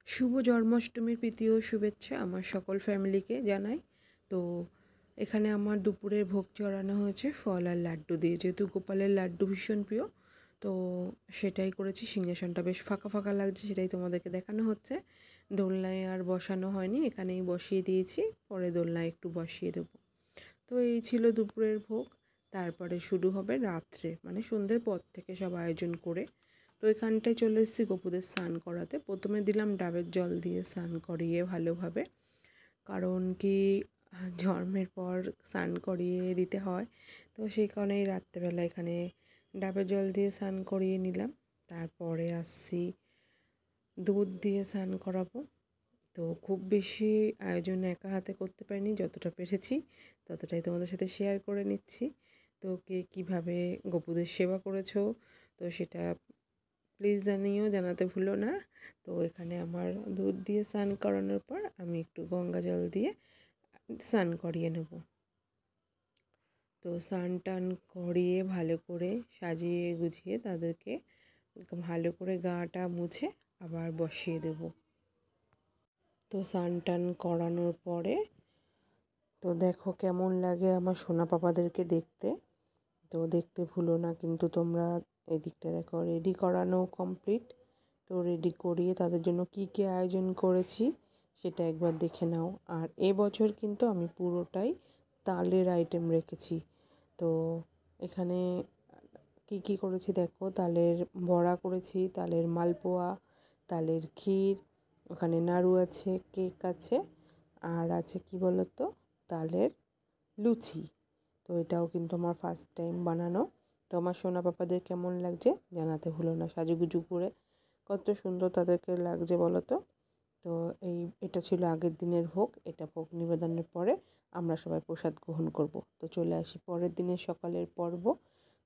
শুভ জন্মাষ্টমীর প্রীতি ও শুভেচ্ছা আমার সকল ফ্যামিলিকে জানাই। তো এখানে আমার দুপুরের ভোগ চড়ানো হয়েছে ফল আর লাড্ডু দিয়ে, যেহেতু গোপালের লাড্ডু ভীষণ প্রিয়। তো সেটাই করেছি। সিংহাসনটা বেশ ফাঁকা ফাঁকা লাগছে, সেটাই তোমাদেরকে দেখানো হচ্ছে। দোলনায় আর বসানো হয়নি, এখানেই বসিয়ে দিয়েছি, পরে দোলনায় একটু বসিয়ে দেবো। তো এই ছিল দুপুরের ভোগ। তারপরে শুরু হবে রাত্রে, মানে সন্ধ্যের পর থেকে সব আয়োজন করে। তো এখানটায় চলে এসেছি গপুদের স্নান করাতে। প্রথমে দিলাম ডাবের জল দিয়ে স্নান করিয়ে ভালোভাবে, কারণ কি জন্মের পর স্নান করিয়ে দিতে হয়। তো সেই কারণেই রাত্রেবেলা এখানে ডাবের জল দিয়ে স্নান করিয়ে নিলাম। তারপরে আসছি দুধ দিয়ে স্নান করাবো। তো খুব বেশি আয়োজন একা হাতে করতে পারিনি, যতটা পেরেছি ততটাই তোমাদের সাথে শেয়ার করে নিচ্ছি। তো কে কীভাবে গপুদের সেবা করেছো তো সেটা প্লিজ জানাতে ভুলো না। তো এখানে আমার দুধ দিয়ে স্নান করানোর পর আমি একটু গঙ্গা জল দিয়ে স্নান করিয়ে নেব। তো স্নান টান করিয়ে ভালো করে সাজিয়ে গুছিয়ে তাদেরকে ভালো করে গাটা মুছে আবার বসিয়ে দেব। তো স্নান টান করানোর পরে তো দেখো কেমন লাগে আমার সোনা পাপাদেরকে দেখতে। তো দেখতে ভুলো না কিন্তু তোমরা। এদিকটা দেখো রেডি করানো কমপ্লিট। তো রেডি করিয়ে তাদের জন্য কী কী আয়োজন করেছি সেটা একবার দেখে নাও। আর এবছর কিন্তু আমি পুরোটাই তালের আইটেম রেখেছি। তো এখানে কী কী করেছি দেখো, তালের বড়া করেছি, তালের মালপোয়া, তালের ক্ষীর, ওখানে নাড়ু আছে, কেক আছে, আর আছে কি বলতো তালের লুচি। তো এটাও কিন্তু আমার ফার্স্ট টাইম বানানো। তো আমার সোনা পাপাদের কেমন লাগছে জানাতে ভুলো না। সাজুগুজু করে কত সুন্দর তাদেরকে লাগছে বলো তো। তো এটা ছিল আগের দিনের ভোগ। এটা ভোগ নিবেদনের পরে আমরা সবাই প্রসাদ গ্রহণ করব। তো চলে আসি পরের দিনের সকালের পর্ব।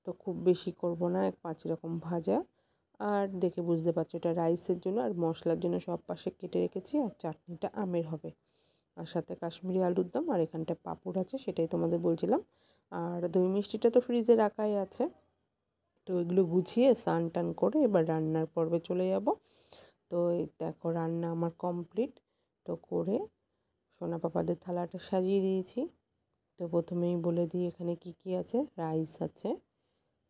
তো খুব বেশি করব না, 5 রকম ভাজা, আর দেখে বুঝতে পারছো এটা রাইসের জন্য, আর মশলার জন্য সব পাশে কেটে রেখেছি, আর চাটনিটা আমের হবে, আর সাথে কাশ্মীরি আলুর দম, আর এখানটায় পাঁপড় আছে, সেটাই তোমাদের বলছিলাম। আর দই মিষ্টিটা তো ফ্রিজে রাখাই আছে। তো এগুলো গুছিয়ে স্নান টান করে এবার রান্নার পর্বে চলে যাব। তো এই দেখো রান্না আমার কমপ্লিট। তো করে সোনা পাপাদের থালাটা সাজিয়ে দিয়েছি। তো প্রথমেই বলে দিই এখানে কি কি আছে। রাইস আছে,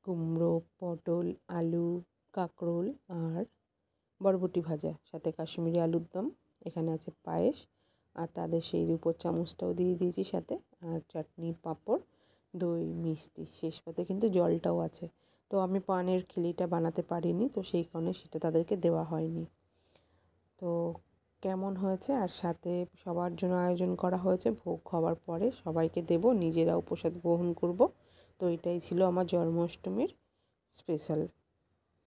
কুমড়ো, পটল, আলু, কাঁকরোল আর বরবটি ভাজা, সাথে কাশ্মীরি আলুর দম, এখানে আছে পায়েস, আর তাদের সেই রূপোর চামচটাও দিয়ে দিয়েছি সাথে, আর চাটনি, পাঁপড়, দই, মিষ্টি, শেষ পাতে কিন্তু জলটাও আছে। তো আমি পানের খিলিটা বানাতে পারিনি, তো সেই কারণে সেটা তাদেরকে দেওয়া হয়নি। তো কেমন হয়েছে, আর সাথে সবার জন্য আয়োজন করা হয়েছে, ভোগ হওয়ার পরে সবাইকে দেব, নিজেরাও প্রসাদ গ্রহণ করব। তো এটাই ছিল আমার জন্মাষ্টমীর স্পেশাল।